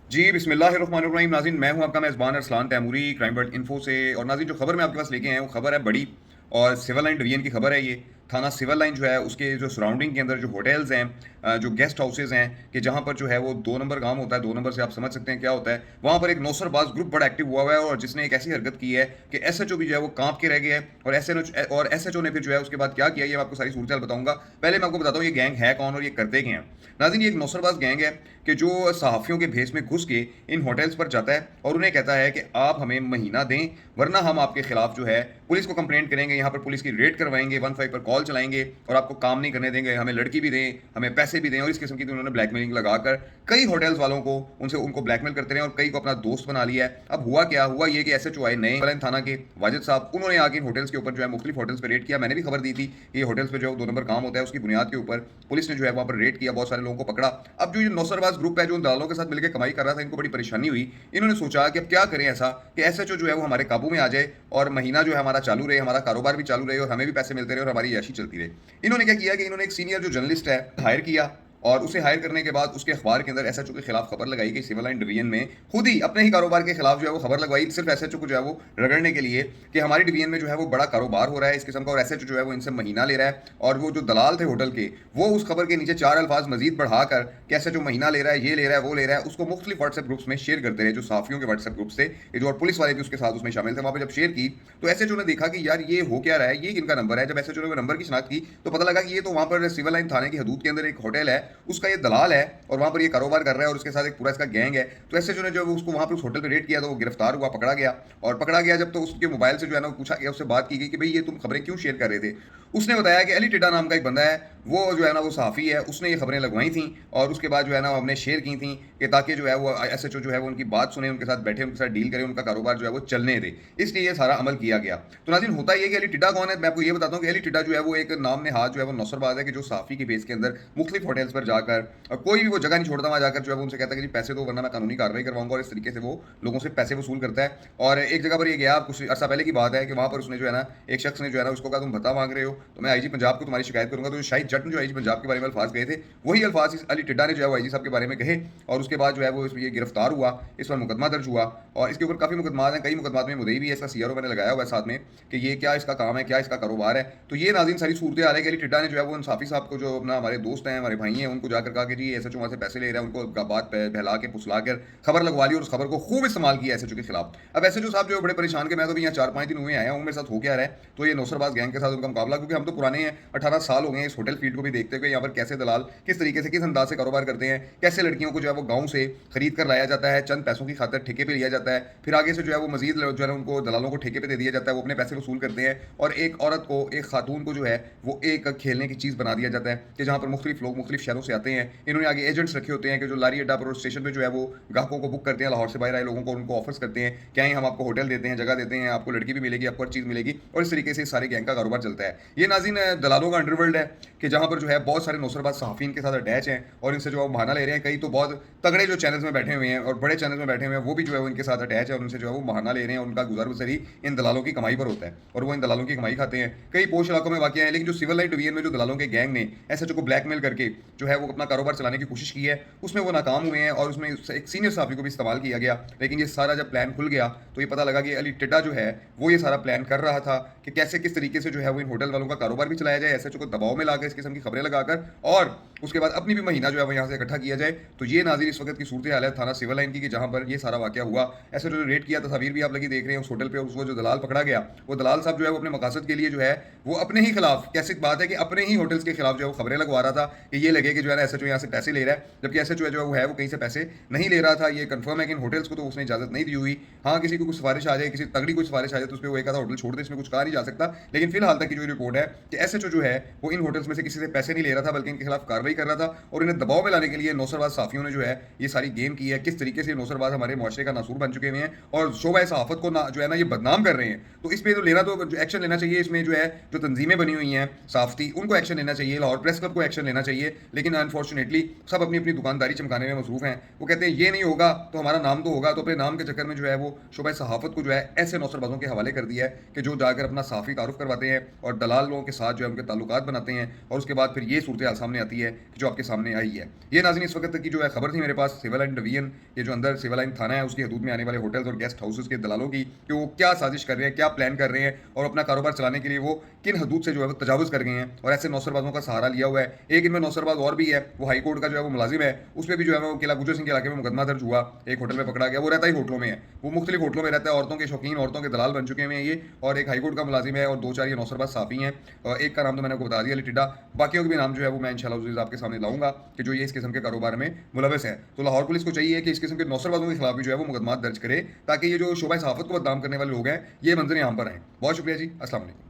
जी, बिस्मिल्लाहिर्रहमानिर्रहीम। नाज़रीन, मैं हूँ आपका मेज़बान Arsalan Taimuri crime world info से। और नाज़रीन, जो खबर मैं आपके पास लेके आया हूँ, खबर है बड़ी और सिविल लाइन डिवीजन की खबर है ये। थाना सिविल लाइन जो है उसके जो सराउंडिंग के अंदर जो होटल्स हैं, जो गेस्ट हाउसेज़ हैं, कि जहाँ पर जो है वो 2 नंबर काम होता है। 2 नंबर से आप समझ सकते हैं क्या होता है। वहाँ पर एक नौसरबाज़ ग्रुप बड़ा एक्टिव हुआ हुआ है और जिसने एक ऐसी हरकत की है कि एसएचओ भी जो है वो काँप के रह गया है। और एसएचओ ने फिर जो है उसके बाद क्या किया, ये मैं आपको सारी सूरत-हाल बताऊँगा। पहले मैं आपको बताता हूँ ये गैंग है कौन और ये करते क्या हैं। नाज़रीन, ये एक नौसरबाज़ गैंग है कि जो सहाफ़ियों के भेस में घुस के इन होटल्स पर जाता है और उन्हें कहता है कि आप हमें महीना दें, वरना हम आपके खिलाफ जो है पुलिस को कंप्लेंट करेंगे, यहाँ पर पुलिस की रेड करवाएंगे, 15 पर कॉल चलाएंगे और आपको काम नहीं करने देंगे, हमें लड़की भी दें, हमें पैसे भी दें। और इस किस्म की तो उन्होंने ब्लैकमेलिंग लगाकर कई होटल्स वालों को उनसे उनको ब्लैकमेल करते रहे और कई को अपना दोस्त बना लिया है। अब हुआ क्या हुआ, ये कि एसएचओ आए नए थाना के वाजिद साहब, उन्होंने आके इन होटल्स के ऊपर जो है मुख्तलिफ होटल्स पर रेड किया। मैंने भी खबर दी थी कि ये होटल्स पे जो है 2 नंबर काम होता है, उसकी बुनियाद के ऊपर पुलिस ने जो है वहाँ पर रेड किया, बहुत सारे लोगों को पकड़ा। अब जो ये नौसरबाज ग्रुप है जो उन दलालों के साथ मिलकर कमाई कर रहा था, इनको बड़ी परेशानी हुई। इन्होंने सोचा कि अब क्या करें ऐसा कि एसएचओ जो है वो हमारे काबू में आ जाए और महीना जो है हमारा चालू रहे, हमारा कारोबार भी चालू रहे और हमें भी पैसे मिलते रहे और हमारी यशी चलती रहे। इन्होंने क्या किया कि इन्होंने एक सीनियर जो जर्नलिस्ट है हायर किया और उसे हायर करने के बाद उसके अखबार के अंदर एसएचओ के खिलाफ खबर लगाई कि सिविल लाइन डिवीजन में खुद ही अपने ही कारोबार के खिलाफ जो है वो खबर लगवाई, सिर्फ एसएचओ को जो है वो रगड़ने के लिए कि हमारी डिवीजन में जो है वो बड़ा कारोबार हो रहा है इस किस्म का और एसएचओ जो है वो इनसे महीना ले रहा है। और वो जो दलाल थे होटल के, वो उस खबर के नीचे 4 अल्फाज मजीद बढ़ाकर कि एसएचओ महीना ले रहा है, ये ले रहा है, वो ले रहा है, उसको मुख्तलिफ व्हाट्सएप ग्रुप्स में शेयर करते रहे, जो साफियों के व्हाट्सएप ग्रुप्स थे, ये जो और पुलिस वाले भी उसके साथ उसमें शामिल थे। वहां पर जब शेयर की तो एसएचओ ने देखा कि यार ये हो क्या रहा है, ये किनका नंबर है। जब एसएचओ ने वो नंबर की शिनाख्त की तो पता लगा कि ये तो वहां पर सिविल लाइन थाने की हदूद के अंदर एक होटल है, उसका ये दलाल है और वहां पर ये कारोबार कर रहा है और उसके साथ एक पूरा इसका गैंग है। तो एसएचओ ने जो उसको वहां पर उस होटल पर रेड किया तो वो गिरफ्तार हुआ, पकड़ा गया। और पकड़ा गया जब तो उसके मोबाइल से जो है ना पूछा गया, उससे बात की गई कि भाई ये तुम खबरें क्यों शेयर कर रहे थे। उसने बताया कि अली टिड्डा नाम का एक बंदा है, वो जो है ना वो सहाफ़ी है, उसने ये खबरें लगवाई थी और उसके बाद जो है ना हमने शेयर की थी कि ताकि जो है वो एसएचओ जो है वो उनकी बात सुने, उनके साथ बैठे, उनके साथ डील करे, उनका कारोबार जो है वो चलने दे। इसलिए ये सारा अमल किया गया। तो नाज़रीन, होता ये कि अली टिड्डा कौन है, मैं आपको ये बताता हूँ कि अली टिड्डा जो है वो एक नाम नेहाद जो है वो नौसरबाज है कि जो सहाफ़ी के बेस के अंदर मुख्तलिफ होटल्स पर जाकर कोई भी वो जगह नहीं छोड़ता, वहाँ जाकर जो है वो उनसे कहता है कि जी पैसे दो वरना मैं कानूनी कार्रवाई करवाऊंगा। और इस तरीके से वो लोगों से पैसे वसूल करता है। और एक जगह पर ये गया, कुछ अर्सा पहले की बात है, कि वहाँ पर उसने जो है ना एक शख्स ने जो है ना उसको कहा तुम भत्ता मांग रहे हो तो मैं आईजी पंजाब को तुम्हारी शिकायत करूंगा। तो शाहिद जट ने जो आईजी पंजाब के बारे में अल्फाज कहे थे, वही अल्फाज इस अली टिड्डा ने जो है वो आईजी साहब के बारे में कहे। और उसके बाद जो है वो ये गिरफ्तार हुआ, इस पर मुकदमा दर्ज हुआ और इसके ऊपर काफ़ी मुकदमा हैं, कई मुकदमा में मुदई भी है, इसका सीआरओ मैंने लगाया हुआ है साथ में कि ये क्या इसका काम है, क्या इसका कारोबार है। तो ये नाज़रीन सारी सूरत हाल है कि अली टिड्डा ने जो है वो इंसाफी साहब को, जो अपना हमारे दोस्त हैं, हमारे भाई हैं, उनको जाकर कहा कि जी एसएचओ वहाँ से पैसे ले रहा है, उनको बात बहला के फुसला कर खबर लगवा ली और उस खबर को खूब इस्तेमाल किया एसएचओ के खिलाफ। अब एसएचओ साहब जो है बड़े परेशान के मैं तो भी यहाँ 4-5 दिन हुए आया हूँ, मेरे साथ हो क्या रहा है। तो ये नौसरबाज गैंग के साथ उनका मुकाबला, क्योंकि हम तो पुराने हैं, 18 साल हो गए हैं इस होटल फील्ड को भी देखते हुए, यहाँ पर कैसे दलाल किस तरीके से किस अंदाज से कारोबार करते हैं, कैसे लड़कियों को जो है वो गाँव से खरीद कर लाया जाता है, चंद पैसों की खातिर ठेके पे लिया जाता है, फिर आगे से जो है वो मजीद जो है उनको दलालों को ठेके पे दे दिया जाता है, वो अपने पैसे वसूल करते हैं। और एक औरत को, एक खातून को जो है वो एक खेलने की चीज़ बना दिया जाता है कि जहाँ पर मुख्तलिफ लोग मुख्तलिफ शहरों से आते हैं। इन्होंने आगे एजेंट्स रखे होते हैं कि जो लारी अड्डा पर और स्टेशन पे जो है वो ग्राहकों को बुक करते हैं, लाहौर से बाहर आए लोगों को उनको ऑफर्स करते हैं, क्या ही हम आपको होटल देते हैं, जगह देते हैं, आपको लड़की भी मिलेगी, आपको हर चीज़ मिलेगी। और इस तरीके से सारे गैंग का कारोबार चलता है। ये नाज़रीन दलालों का अंडरवर्ल्ड है कि जहाँ पर जो है बहुत सारे नौसरबाज सहाफ़ी इनके साथ अटैच हैं और इनसे जो है बहाना ले रहे हैं। कई तो बहुत तगड़े जो चैनल्स में बैठे हुए हैं और बड़े चैनल्स में बैठे हुए हैं, वो भी जो है वो इनके साथ अटैच है और उनसे जो है वो बहाना ले रहे हैं और उनका गुजर बसर इन दलालों की कमाई पर होता है और वो इन दलालों की कमाई खाते हैं। कई पोश इलाकों में वाक़ है, लेकिन जो सिविल लाइन डिवीजन में जो दलालों के गैंग ने एसएचओ को ब्लैकमेल करके जो है वो अपना कारोबार चलाने की कोशिश की है, उसमें वो नाकाम हुए हैं और उसमें एक सीनियर सहाफ़ी को भी इस्तेमाल किया गया। लेकिन ये सारा जब प्लान खुल गया तो ये पता लगा कि अली टिड्डा जो है वो ये सारा प्लान कर रहा था कि कैसे किस तरीके से जो है वो इन होटल वालों का कारोबार भी चलाया जाए, एसएचओ को दबाव में लाकर इस किस्म की खबरें लगाकर और उसके बाद अपनी भी महीना जो है वो यहाँ से इकट्ठा किया जाए। तो ये नाज़रीन इस वक्त की सूरत हाल है थाना सिविल लाइन की, कि जहाँ पर ये सारा वाक़या हुआ। ऐसे जो रेड किया, तस्वीर भी आप लगी देख रहे हैं उस होटल पे, और उसको जो दलाल पकड़ा गया, वो दलाल साहब जो है वो अपने मकासद के लिए जो है वो अपने ही खिलाफ, कैसी बात है कि अपने ही होटल्स के खिलाफ जो है वो खबरें लगवा रहा था कि ये लगे कि जो है ना एसएचओ यहाँ से पैसे ले रहा है, जबकि एसएचओ जो है वो कहीं से पैसे नहीं ले रहा था। ये कंफर्म है कि इन होटल्स को तो उसने इजाजत नहीं दी हुई। हाँ, किसी को कुछ सिफारिश आ जाए, किसी तगड़ी कोई सिफारिश आ जाए तो उस पर वो एक आधा होटल छोड़ दे, इसमें कुछ कहा नहीं जा सकता। लेकिन फिलहाल तक की जो रिपोर्ट है कि एसएचओ जो है वो इन होटल्स में से किसी से पैसे नहीं ले रहा था, बल्कि इनके खिलाफ कार्रवाई कर रहा था और इन्हें दबाव में लाने के लिए नौसरबाज साफियों ने जो है ये सारी गेम की है। किस तरीके से नौसरबाज हमारे मुआशरे का नासूर बन चुके हुए हैं और शोबा सहाफत को जो है ना ये बदनाम कर रहे हैं। तो इस पर तो लेना, तो एक्शन लेना चाहिए। इसमें जो है जो तंजीमें बनी हुई हैं साफ्ती, उनको एक्शन लेना चाहिए, लाहौर प्रेस क्लब को एक्शन लेना चाहिए। लेकिन अनफॉर्चुनेटली सब अपनी अपनी दुकानदारी चमकाने में मसरूफ हैं। वो कहते हैं ये नहीं होगा तो हमारा नाम तो होगा, तो अपने नाम के चक्कर में जो है वो शोबा सहाफत को जो है ऐसे नौसरबाजों के हवाले कर दिया है कि जो जाकर अपना साफ़ी तारुफ करवाते हैं और दलालों के साथ जो है उनके ताल्लुकात बनाते हैं और उसके बाद फिर ये सूरत हाल सामने आती है कि जो आपके सामने आई है। ये नाज़रीन इस वक्त तक की जो है खबर थी मेरे पास सिविल लाइन डिवीजन, ये जो अंदर सिविल लाइन थाना है उसकी हदूद में आने वाले होटल्स और गेस्ट हाउसेस के दलालों की, कि वो क्या साजिश कर रहे हैं, क्या प्लान कर रहे हैं और अपना कारोबार चलाने के लिए वो किन हदूद से जो है वो तजावुज़ कर गए हैं और ऐसे नौसरबाजों का सहारा लिया हुआ है। एक इनमें नौसरबाज और भी है, वो हाई कोर्ट का जो है वो मुलाजिम है, उस पर भी जो है वो किला गुजर सिंह के इलाके में मुकदमा दर्ज हुआ, एक होटल में पकड़ा गया। वो रहता ही होटलों में है, वो मुख्तलिफ होटलों में रहता है, औरतों के शौकीन, औरतों के दलाल बन चुके हैं ये, और एक हाई कोर्ट का मुलाजिम है और दो चार ये नौसरबाज साफ़ी हैं। एक का नाम तो मैंने आपको बता दिया अली टिड्डा, बाकियों के भी नाम जो है वो मैं इंशाल्लाह अज़ीज़ आपके सामने लाऊंगा कि जो ये इस किस्म के कारोबार में मुलविस है। तो लाहौर पुलिस को चाहिए कि इस किस्म के नौसरबाजों के खिलाफ भी जो है वो मुकदमा दर्ज करे, ताकि ये जो शोबा सहाफ़त को बदनाम करने वाले लोग हैं ये मंजर आम पर आएँ। बहुत शुक्रिया जी, अस्सलाम वालेकुम।